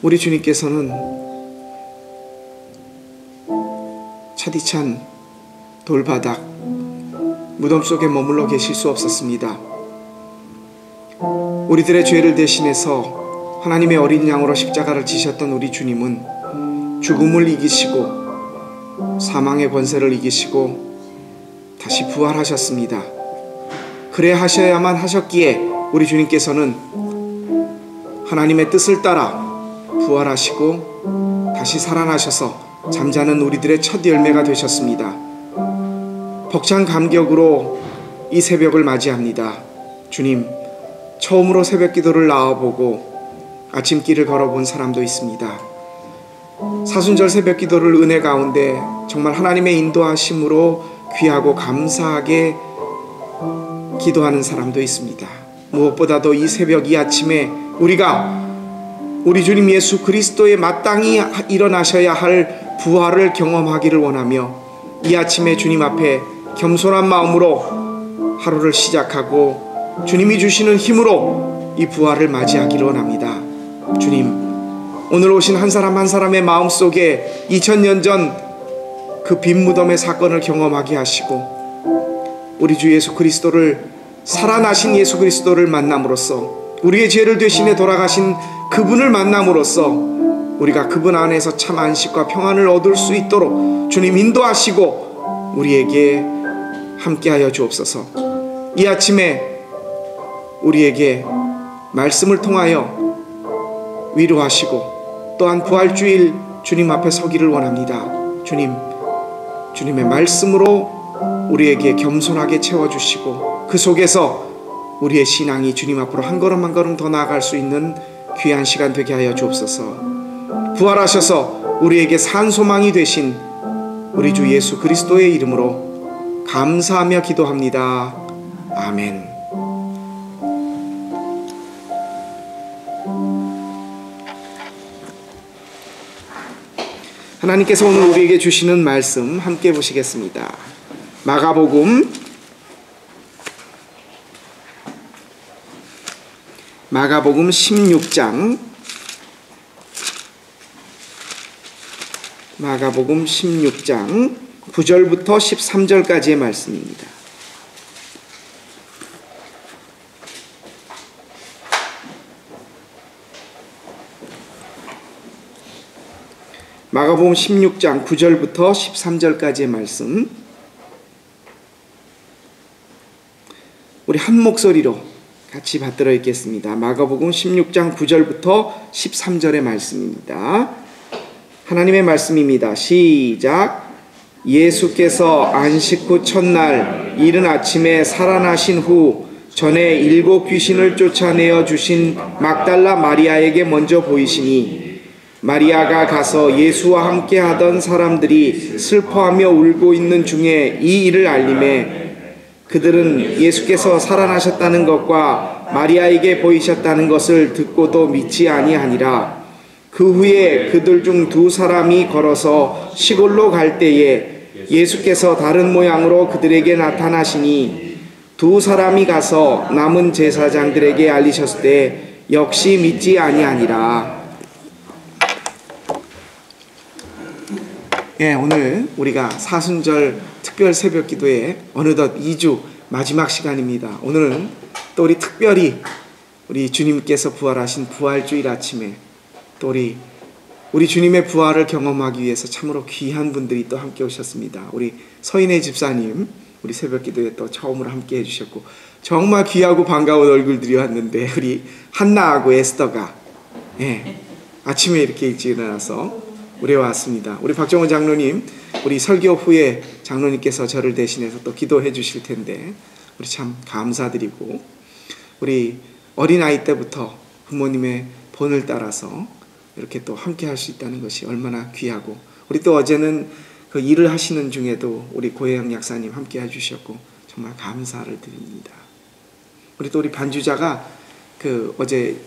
우리 주님께서는 차디찬 돌바닥 무덤 속에 머물러 계실 수 없었습니다. 우리들의 죄를 대신해서 하나님의 어린 양으로 십자가를 지셨던 우리 주님은 죽음을 이기시고 사망의 권세를 이기시고 다시 부활하셨습니다. 그래 하셔야만 하셨기에 우리 주님께서는 하나님의 뜻을 따라 부활하시고 다시 살아나셔서 잠자는 우리들의 첫 열매가 되셨습니다. 벅찬 감격으로 이 새벽을 맞이합니다. 주님, 처음으로 새벽 기도를 나와보고 아침길을 걸어본 사람도 있습니다. 사순절 새벽 기도를 은혜 가운데 정말 하나님의 인도하심으로 귀하고 감사하게 기도하는 사람도 있습니다. 무엇보다도 이 새벽 이 아침에 우리가 우리 주님 예수 그리스도의 마땅히 일어나셔야 할 부활을 경험하기를 원하며 이 아침에 주님 앞에 겸손한 마음으로 하루를 시작하고 주님이 주시는 힘으로 이 부활을 맞이하기를 원합니다. 주님, 오늘 오신 한 사람 한 사람의 마음속에 2000년 전 그 빈 무덤의 사건을 경험하게 하시고 우리 주 예수 그리스도를 살아나신 예수 그리스도를 만남으로써 우리의 죄를 대신해 돌아가신 그분을 만남으로써 우리가 그분 안에서 참 안식과 평안을 얻을 수 있도록 주님 인도하시고 우리에게 함께하여 주옵소서. 이 아침에 우리에게 말씀을 통하여 위로하시고 또한 부활주일 주님 앞에 서기를 원합니다. 주님의 말씀으로 우리에게 겸손하게 채워주시고 그 속에서 우리의 신앙이 주님 앞으로 한 걸음 한 걸음 더 나아갈 수 있는 귀한 시간 되게 하여 주옵소서. 부활하셔서 우리에게 산소망이 되신 우리 주 예수 그리스도의 이름으로 감사하며 기도합니다. 아멘. 하나님께서 오늘 우리에게 주시는 말씀 함께 보시겠습니다. 마가복음 16장 마가복음 16장 9절부터 13절까지의 말씀입니다. 마가복음 16장 9절부터 13절까지의 말씀, 우리 한 목소리로 같이 받들어 읽겠습니다. 마가복음 16장 9절부터 13절의 말씀입니다. 하나님의 말씀입니다. 시작. 예수께서 안식 후 첫날 이른 아침에 살아나신 후 전에 7 귀신을 쫓아내어 주신 막달라 마리아에게 먼저 보이시니 마리아가 가서 예수와 함께 하던 사람들이 슬퍼하며 울고 있는 중에 이 일을 알림해 그들은 예수께서 살아나셨다는 것과 마리아에게 보이셨다는 것을 듣고도 믿지 아니하니라. 그 후에 그들 중 2 사람이 걸어서 시골로 갈 때에 예수께서 다른 모양으로 그들에게 나타나시니 2 사람이 가서 남은 제사장들에게 알리셨을 때 역시 믿지 아니하니라. 예, 오늘 우리가 사순절 특별 새벽 기도에 어느덧 2주 마지막 시간입니다. 오늘은 또 우리 특별히 우리 주님께서 부활하신 부활주일 아침에 또 우리 주님의 부활을 경험하기 위해서 참으로 귀한 분들이 또 함께 오셨습니다. 우리 서인혜 집사님, 우리 새벽 기도에 또 처음으로 함께 해주셨고 정말 귀하고 반가운 얼굴들이 왔는데 우리 한나하고 에스더가 아침에 이렇게 일찍 일어나서 우리 왔습니다. 우리 박정원 장로님, 우리 설교 후에 장로님께서 저를 대신해서 또 기도해 주실 텐데 우리 참 감사드리고 우리 어린아이 때부터 부모님의 본을 따라서 이렇게 또 함께 할 수 있다는 것이 얼마나 귀하고 우리 또 어제는 그 일을 하시는 중에도 우리 고혜영 약사님 함께 해주셨고 정말 감사를 드립니다. 우리 또 우리 반주자가 어제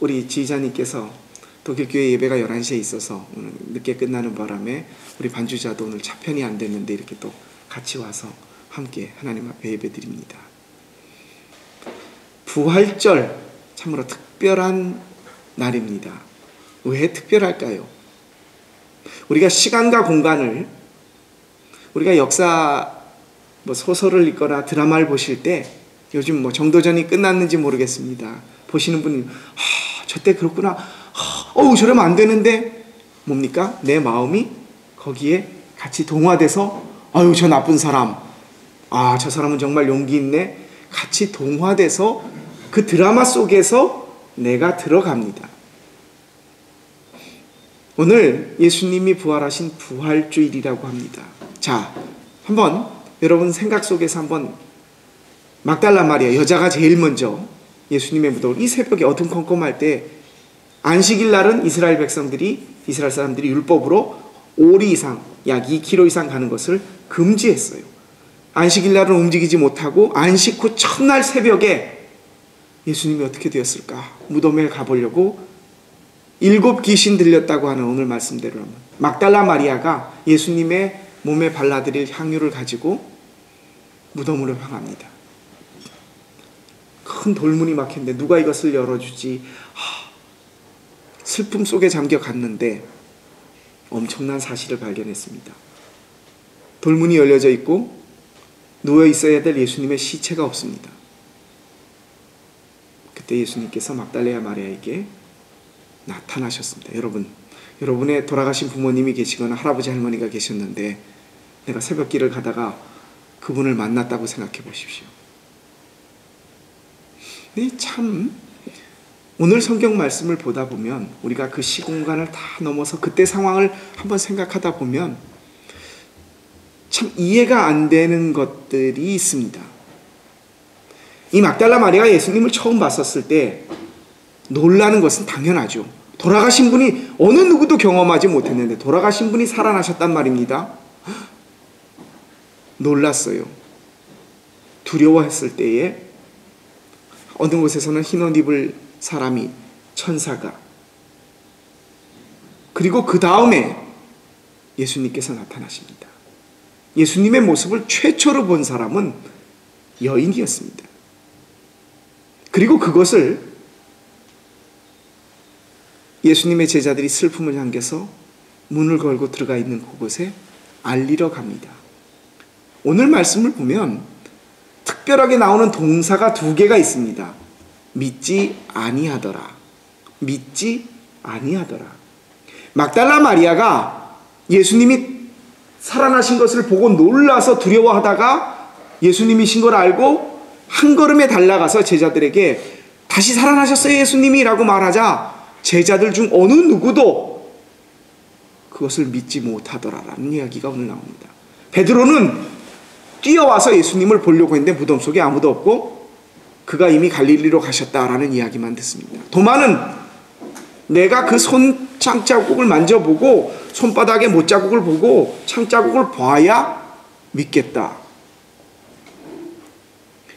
우리 지휘자님께서 독일교회 예배가 11시에 있어서 오늘 늦게 끝나는 바람에 우리 반주자도 오늘 차편이 안 됐는데 이렇게 또 같이 와서 함께 하나님 앞에 예배 드립니다. 부활절 참으로 특별한 날입니다. 왜 특별할까요? 우리가 시간과 공간을, 우리가 역사 소설을 읽거나 드라마를 보실 때, 요즘 정도전이 끝났는지 모르겠습니다. 보시는 분이 저때 그렇구나, 저러면 안 되는데, 뭡니까? 내 마음이 거기에 같이 동화돼서 저 나쁜 사람, 저 사람은 정말 용기 있네, 같이 동화돼서 그 드라마 속에서 내가 들어갑니다. 오늘 예수님이 부활하신 부활주일이라고 합니다. 자, 한번 여러분 생각 속에서 한번 막달라 마리아, 여자가 제일 먼저 예수님의 무덤을, 이 새벽에 어둠컴컴할 때, 안식일 날은 이스라엘 사람들이 율법으로 오리 이상, 약 2km 이상 가는 것을 금지했어요. 안식일 날은 움직이지 못하고 안식 후 첫날 새벽에 예수님이 어떻게 되었을까? 무덤에 가보려고 7 귀신 들렸다고 하는 오늘 말씀대로라면 막달라 마리아가 예수님의 몸에 발라드릴 향유를 가지고 무덤으로 향합니다. 큰 돌문이 막혔는데 누가 이것을 열어주지? 슬픔 속에 잠겨 갔는데 엄청난 사실을 발견했습니다. 돌문이 열려져 있고 누워 있어야 될 예수님의 시체가 없습니다. 그때 예수님께서 막달라 마리아에게 나타나셨습니다. 여러분의 돌아가신 부모님이 계시거나 할아버지 할머니가 계셨는데 내가 새벽길을 가다가 그분을 만났다고 생각해 보십시오. 네, 참 오늘 성경 말씀을 보다 보면 우리가 그 시공간을 다 넘어서 그때 상황을 한번 생각하다 보면 참 이해가 안 되는 것들이 있습니다. 이 막달라 마리아가 예수님을 처음 봤었을 때 놀라는 것은 당연하죠. 돌아가신 분이 어느 누구도 경험하지 못했는데 돌아가신 분이 살아나셨단 말입니다. 놀랐어요. 두려워했을 때에 어느 곳에서는 흰 옷 입을 사람이, 천사가, 그리고 그 다음에 예수님께서 나타나십니다. 예수님의 모습을 최초로 본 사람은 여인이었습니다. 그리고 그것을 예수님의 제자들이 슬픔을 안겨서 문을 걸고 들어가 있는 그곳에 알리러 갑니다. 오늘 말씀을 보면 특별하게 나오는 동사가 2개가 있습니다. 믿지 아니하더라. 믿지 아니하더라. 막달라 마리아가 예수님이 살아나신 것을 보고 놀라서 두려워하다가 예수님이신 걸 알고 한 걸음에 달려가서 제자들에게 다시 살아나셨어요 예수님이 라고 말하자 제자들 중 어느 누구도 그것을 믿지 못하더라라는 이야기가 오늘 나옵니다. 베드로는 뛰어와서 예수님을 보려고 했는데 무덤 속에 아무도 없고 그가 이미 갈릴리로 가셨다라는 이야기만 듣습니다. 도마는 내가 그 손 창자국을 만져보고 손바닥에 못자국을 보고 창자국을 봐야 믿겠다.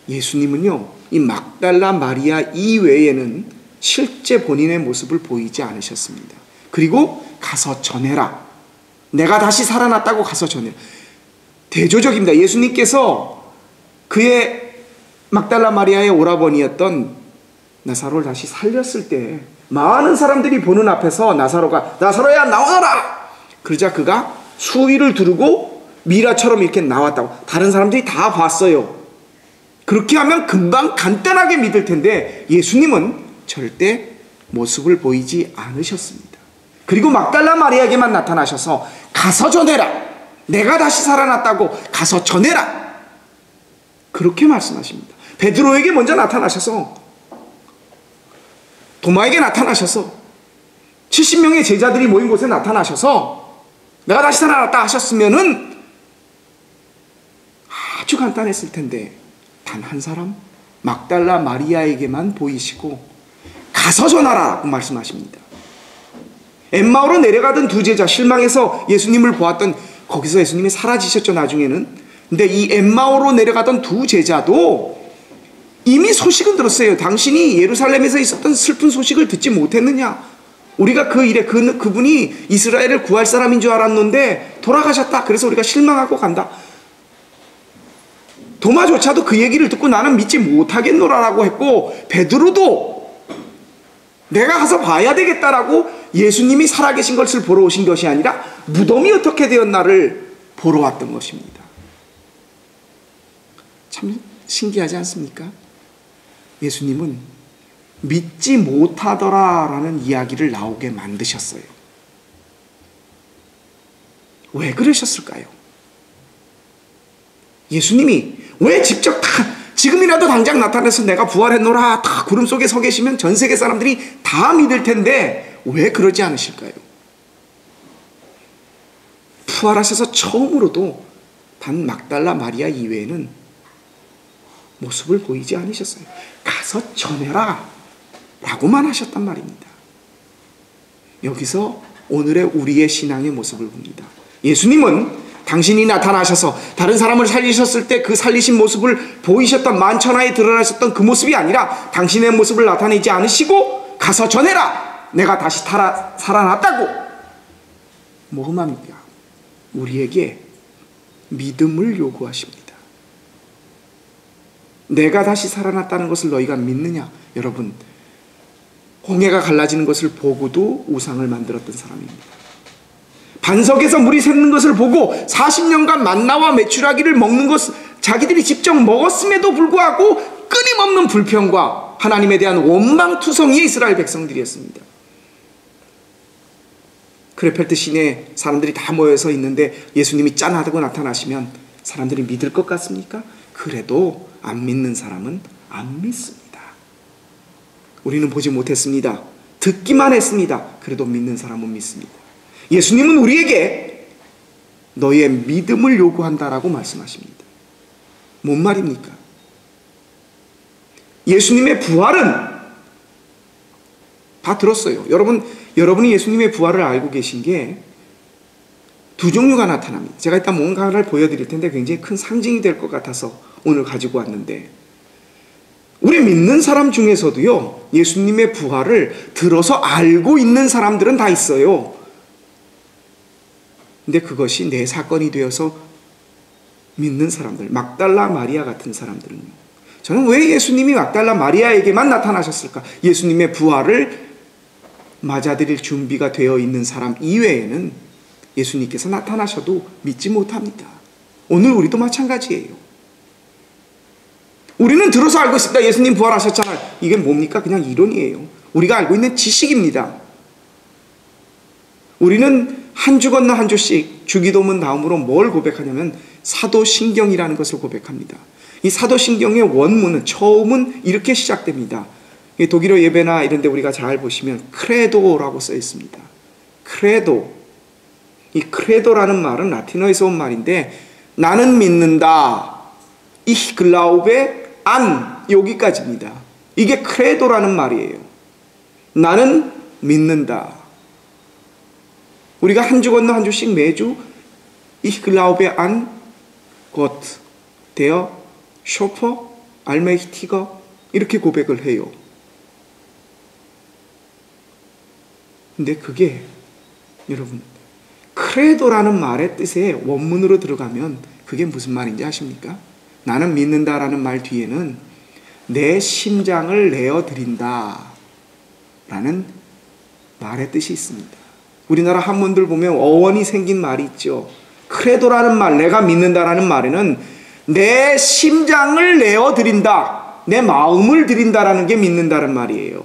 예수님은요, 이 막달라 마리아 이외에는 실제 본인의 모습을 보이지 않으셨습니다. 그리고 가서 전해라. 내가 다시 살아났다고 가서 전해라. 대조적입니다. 예수님께서 그의 막달라 마리아의 오라버니였던 나사로를 다시 살렸을 때 많은 사람들이 보는 앞에서 나사로가 나사로야 나오너라! 그러자 그가 수위를 두르고 미라처럼 이렇게 나왔다고. 다른 사람들이 다 봤어요. 그렇게 하면 금방 간단하게 믿을 텐데 예수님은 절대 모습을 보이지 않으셨습니다. 그리고 막달라 마리아에게만 나타나셔서 가서 전해라. 내가 다시 살아났다고 가서 전해라. 그렇게 말씀하십니다. 베드로에게 먼저 나타나셔서 도마에게 나타나셔서 70명의 제자들이 모인 곳에 나타나셔서 내가 다시 살아났다 하셨으면은 아주 간단했을 텐데 단 한 사람 막달라 마리아에게만 보이시고 가서 전하라고 말씀하십니다. 엠마오로 내려가던 2 제자 실망해서 예수님을 보았던 거기서 예수님이 사라지셨죠 나중에는. 근데 이 엠마오로 내려가던 2 제자도 이미 소식은 들었어요. 당신이 예루살렘에서 있었던 슬픈 소식을 듣지 못했느냐. 우리가 그 일에 그분이 이스라엘을 구할 사람인 줄 알았는데 돌아가셨다. 그래서 우리가 실망하고 간다. 도마조차도 그 얘기를 듣고 나는 믿지 못하겠노라라고 했고 베드로도 내가 가서 봐야 되겠다라고 예수님이 살아계신 것을 보러 오신 것이 아니라 무덤이 어떻게 되었나를 보러 왔던 것입니다. 참 신기하지 않습니까? 예수님은 믿지 못하더라라는 이야기를 나오게 만드셨어요. 왜 그러셨을까요? 예수님이 왜 직접 지금이라도 당장 나타나서 내가 부활했노라 다 구름 속에 서 계시면 전 세계 사람들이 다 믿을 텐데 왜 그러지 않으실까요? 부활하셔서 처음으로도 단 막달라 마리아 이외에는 모습을 보이지 않으셨어요. 가서 전해라 라고만 하셨단 말입니다. 여기서 오늘의 우리의 신앙의 모습을 봅니다. 예수님은 당신이 나타나셔서 다른 사람을 살리셨을 때 그 살리신 모습을 보이셨던 만천하에 드러나셨던 그 모습이 아니라 당신의 모습을 나타내지 않으시고 가서 전해라! 내가 다시 살아났다고! 뭐합니까? 우리에게 믿음을 요구하십니다. 내가 다시 살아났다는 것을 너희가 믿느냐? 여러분, 홍해가 갈라지는 것을 보고도 우상을 만들었던 사람입니다. 반석에서 물이 샘는 것을 보고 40년간 만나와 메추라기를 먹는 것, 자기들이 직접 먹었음에도 불구하고 끊임없는 불평과 하나님에 대한 원망투성이의 이스라엘 백성들이었습니다. 크레펠트 시내에 사람들이 다 모여서 있는데 예수님이 짠하다고 나타나시면 사람들이 믿을 것 같습니까? 그래도 안 믿는 사람은 안 믿습니다. 우리는 보지 못했습니다. 듣기만 했습니다. 그래도 믿는 사람은 믿습니다. 예수님은 우리에게 너희의 믿음을 요구한다라고 말씀하십니다. 뭔 말입니까? 예수님의 부활은 다 들었어요. 여러분이 예수님의 부활을 알고 계신 게 두 종류가 나타납니다. 제가 이따 뭔가를 보여드릴 텐데 굉장히 큰 상징이 될 것 같아서 오늘 가지고 왔는데, 우리 믿는 사람 중에서도요, 예수님의 부활을 들어서 알고 있는 사람들은 다 있어요. 근데 그것이 내 사건이 되어서 믿는 사람들, 막달라 마리아 같은 사람들은요, 저는 왜 예수님이 막달라 마리아에게만 나타나셨을까? 예수님의 부활을 맞아들일 준비가 되어 있는 사람 이외에는 예수님께서 나타나셔도 믿지 못합니다. 오늘 우리도 마찬가지예요. 우리는 들어서 알고 있습니다. 예수님 부활하셨잖아요. 이게 뭡니까? 그냥 이론이에요. 우리가 알고 있는 지식입니다. 우리는 한 주 건너 한 주씩 주기도문 다음으로 뭘 고백하냐면 사도신경이라는 것을 고백합니다. 이 사도신경의 원문은, 처음은 이렇게 시작됩니다. 독일어 예배나 이런 데 우리가 잘 보시면 크레도라고 써 있습니다. 크레도. 이 크레도라는 말은 라틴어에서 온 말인데, 나는 믿는다, Ich glaube an, 여기까지입니다. 이게 크레도라는 말이에요. 나는 믿는다. 우리가 한 주 건너 한 주씩 매주 Ich glaube an Gott, der Schöpfer, Allmächtiger, 이렇게 고백을 해요. 근데 그게 여러분, 크레도라는 말의 뜻에 원문으로 들어가면 그게 무슨 말인지 아십니까? 나는 믿는다라는 말 뒤에는 내 심장을 내어드린다 라는 말의 뜻이 있습니다. 우리나라 한문들 보면 어원이 생긴 말이 있죠. 크레도라는 말, 내가 믿는다라는 말에는 내 심장을 내어드린다, 내 마음을 드린다라는 게 믿는다는 말이에요.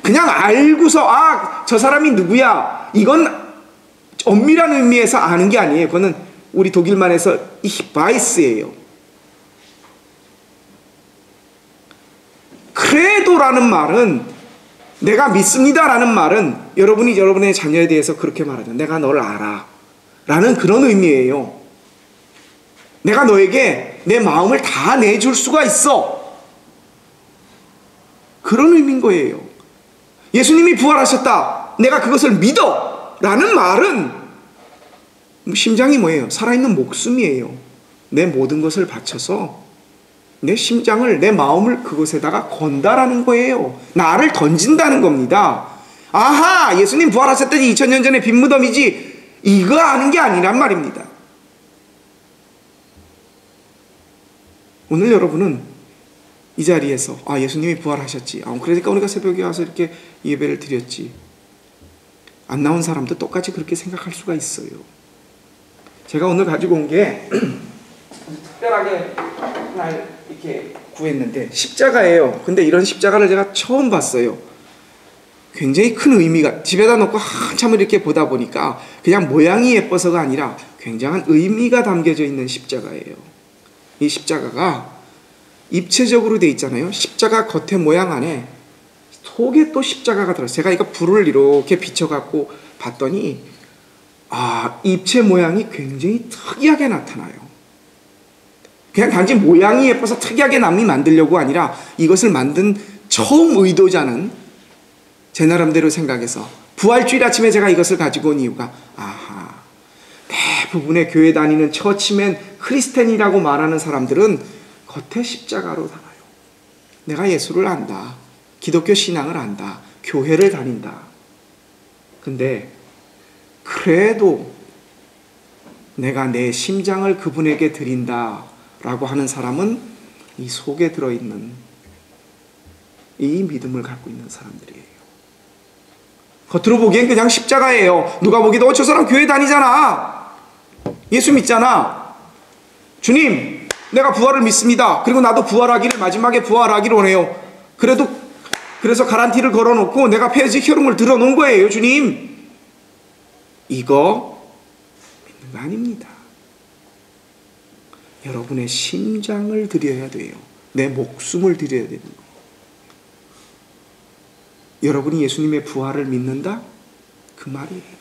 그냥 알고서 저 사람이 누구야, 이건 엄밀한 의미에서 아는 게 아니에요. 그거는 우리 독일만 해서 Ich weiß예요. 크레도라는 말은, 내가 믿습니다라는 말은 여러분이 여러분의 자녀에 대해서 그렇게 말하죠. 내가 너를 알아 라는 그런 의미예요. 내가 너에게 내 마음을 다 내줄 수가 있어, 그런 의미인 거예요. 예수님이 부활하셨다, 내가 그것을 믿어 라는 말은 심장이 뭐예요? 살아있는 목숨이에요. 내 모든 것을 바쳐서 내 심장을, 내 마음을 그곳에다가 건다라는 거예요. 나를 던진다는 겁니다. 아하, 예수님 부활하셨더니 2000년 전에 빈 무덤이지, 이거 아는 게 아니란 말입니다. 오늘 여러분은 이 자리에서 예수님이 부활하셨지. 그러니까 우리가 새벽에 와서 이렇게 예배를 드렸지. 안 나온 사람도 똑같이 그렇게 생각할 수가 있어요. 제가 오늘 가지고 온 게 특별하게 하나 이렇게 구했는데 십자가예요. 근데 이런 십자가를 제가 처음 봤어요. 굉장히 큰 의미가, 집에다 놓고 한참을 이렇게 보다 보니까 그냥 모양이 예뻐서가 아니라 굉장한 의미가 담겨져 있는 십자가예요. 이 십자가가 입체적으로 돼 있잖아요. 십자가 겉에 모양 안에 속에 또 십자가가 들어있어요. 제가 이거 불을 이렇게 비춰갖고 봤더니 입체 모양이 굉장히 특이하게 나타나요. 그냥 단지 모양이 예뻐서 특이하게 남이 만들려고 아니라 이것을 만든 처음 의도자는 제 나름대로 생각해서 부활주일 아침에 제가 이것을 가지고 온 이유가 대부분의 교회 다니는 처치맨 크리스텐이라고 말하는 사람들은 겉에 십자가로 살아요. 내가 예수를 안다. 기독교 신앙을 안다. 교회를 다닌다. 근데 그래도 내가 내 심장을 그분에게 드린다 라고 하는 사람은 이 속에 들어있는 이 믿음을 갖고 있는 사람들이에요. 겉으로 보기엔 그냥 십자가예요. 누가 보기도 저 사람 교회 다니잖아. 예수 믿잖아. 주님, 내가 부활을 믿습니다. 그리고 나도 부활하기를, 마지막에 부활하기를 원해요. 그래서 가란티를 걸어놓고 내가 폐지 혈음을 들어놓은 거예요. 주님, 이거 믿는 거 아닙니다. 여러분의 심장을 드려야 돼요. 내 목숨을 드려야 되는 거예요. 여러분이 예수님의 부활을 믿는다? 그 말이에요.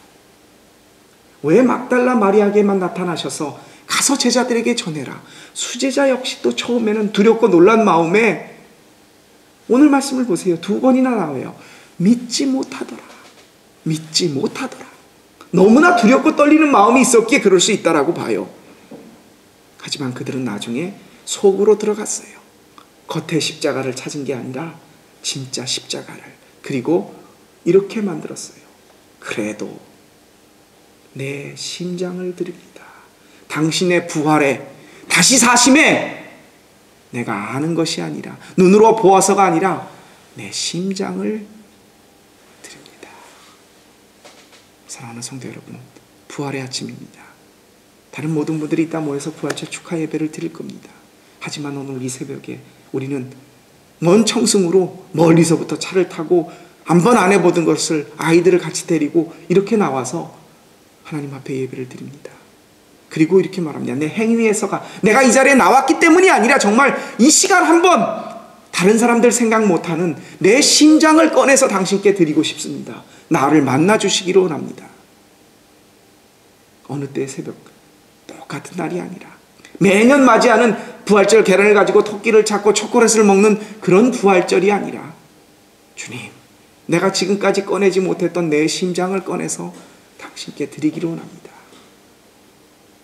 왜 막달라 마리아에게만 나타나셔서 가서 제자들에게 전해라. 수제자 역시 또 처음에는 두렵고 놀란 마음에 오늘 말씀을 보세요. 2번이나 나와요. 믿지 못하더라. 믿지 못하더라. 너무나 두렵고 떨리는 마음이 있었기에 그럴 수 있다라고 봐요. 하지만 그들은 나중에 속으로 들어갔어요. 겉에 십자가를 찾은 게 아니라 진짜 십자가를. 그리고 이렇게 만들었어요. 그래도 내 심장을 드립니다. 당신의 부활에, 다시 사심에 내가 아는 것이 아니라, 눈으로 보아서가 아니라 내 심장을 드립니다. 사랑하는 성도 여러분, 부활의 아침입니다. 다른 모든 분들이 이따 모여서 부활절 축하 예배를 드릴 겁니다. 하지만 오늘 이 새벽에 우리는 먼 청승으로 멀리서부터 차를 타고 한 번 안 해보던 것을 아이들을 같이 데리고 이렇게 나와서 하나님 앞에 예배를 드립니다. 그리고 이렇게 말합니다. 내 행위에서가, 내가 이 자리에 나왔기 때문이 아니라 정말 이 시간 한번 다른 사람들 생각 못하는 내 심장을 꺼내서 당신께 드리고 싶습니다. 나를 만나주시기를 원합니다. 어느 때의 새벽, 똑같은 날이 아니라 매년 맞이하는 부활절 계란을 가지고 토끼를 찾고 초콜릿을 먹는 그런 부활절이 아니라, 주님, 내가 지금까지 꺼내지 못했던 내 심장을 꺼내서 당신께 드리기를 원합니다.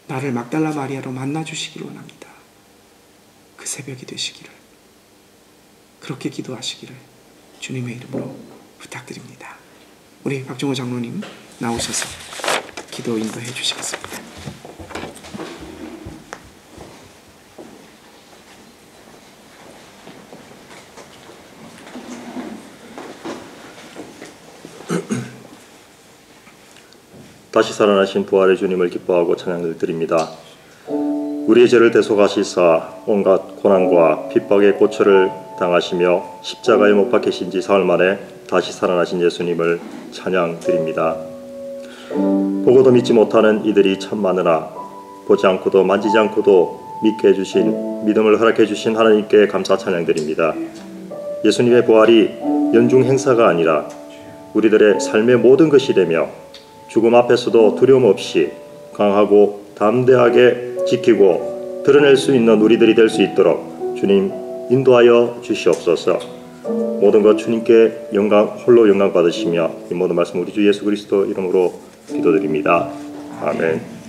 나를 막달라 마리아로 만나주시기를 원합니다. 그 새벽이 되시기를, 그렇게 기도하시기를 주님의 이름으로 부탁드립니다. 우리 박종호 장로님 나오셔서 기도 인도해 주시겠습니다. 다시 살아나신 부활의 주님을 기뻐하고 찬양을 드립니다. 우리의 죄를 대속하시사 온갖 고난과 핍박의 고초를 당하시며 십자가에 못 박히신 지 사흘 만에 다시 살아나신 예수님을 찬양 드립니다. 보고도 믿지 못하는 이들이 참 많으나 보지 않고도 만지지 않고도 믿게 해주신, 믿음을 허락해 주신 하나님께 감사 찬양 드립니다. 예수님의 부활이 연중 행사가 아니라 우리들의 삶의 모든 것이 되며 죽음 앞에서도 두려움 없이 강하고 담대하게 지키고 드러낼 수 있는 우리들이 될 수 있도록 주님 인도하여 주시옵소서. 모든 것 주님께 홀로 영광 받으시며 이 모든 말씀 우리 주 예수 그리스도 이름으로 기도드립니다. 아멘.